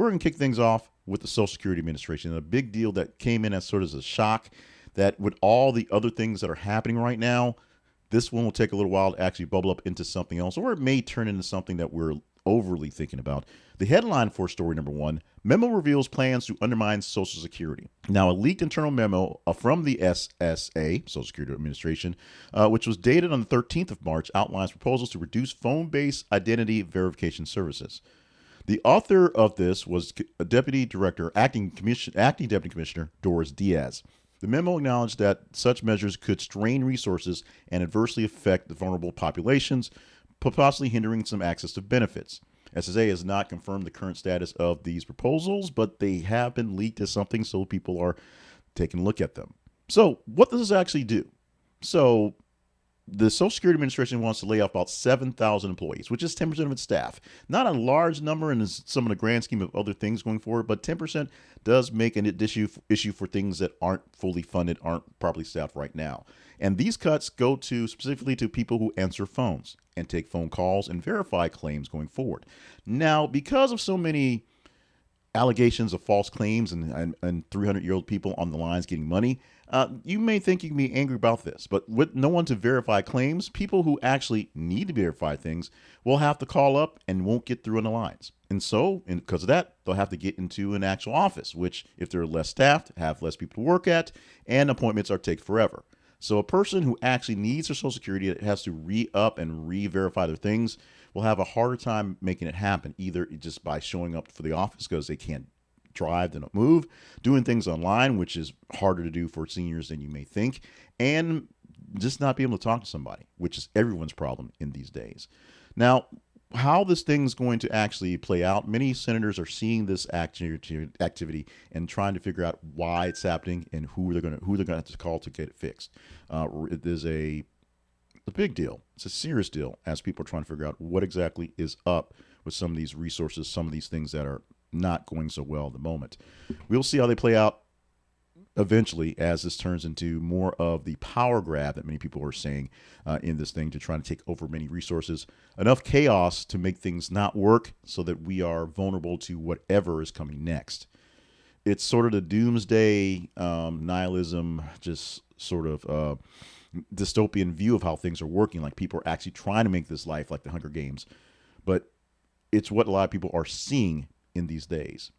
we're going to kick things off with the Social Security Administration. A big deal that came in as sort of a shock that with all the other things that are happening right now, this one will take a little while to actually bubble up into something else, or it may turn into something that we're overly thinking about. The headline for story number one: Memo reveals plans to undermine Social Security. Now, a leaked internal memo from the SSA, Social Security Administration, which was dated on the 13th of March, outlines proposals to reduce phone-based identity verification services. The author of this was Deputy Director, Acting Deputy Commissioner Doris Diaz. The memo acknowledged that such measures could strain resources and adversely affect the vulnerable populations, possibly hindering some access to benefits. SSA has not confirmed the current status of these proposals, but they have been leaked as something, so people are taking a look at them. So what does this actually do? So the Social Security Administration wants to lay off about 7,000 employees, which is 10% of its staff. Not a large number in some of the grand scheme of other things going forward, but 10% does make an issue for things that aren't fully funded, aren't properly staffed right now. And these cuts go to specifically to people who answer phones and take phone calls and verify claims going forward. Now, because of so many allegations of false claims and 300-year-old people on the lines getting money, you may think you can be angry about this, but with no one to verify claims, people who actually need to verify things will have to call up and won't get through on the lines. And so, because of that, they'll have to get into an actual office, which if they're less staffed, have less people to work at, and appointments are take forever. So a person who actually needs their Social Security that has to re-up and re-verify their things will have a harder time making it happen, either just by showing up for the office because they can't drive, they don't move, doing things online, which is harder to do for seniors than you may think, and just not be able to talk to somebody, which is everyone's problem in these days. Now, how this thing's going to actually play out, many senators are seeing this activity and trying to figure out why it's happening and who they're going to have to call to get it fixed. It is a big deal. It's a serious deal as people are trying to figure out what exactly is up with some of these resources, some of these things that are not going so well at the moment. We'll see how they play out eventually as this turns into more of the power grab that many people are saying in this thing to try to take over many resources. Enough chaos to make things not work so that we are vulnerable to whatever is coming next. It's sort of the doomsday nihilism, just sort of dystopian view of how things are working. Like people are actually trying to make this life like the Hunger Games. But it's what a lot of people are seeing in these days.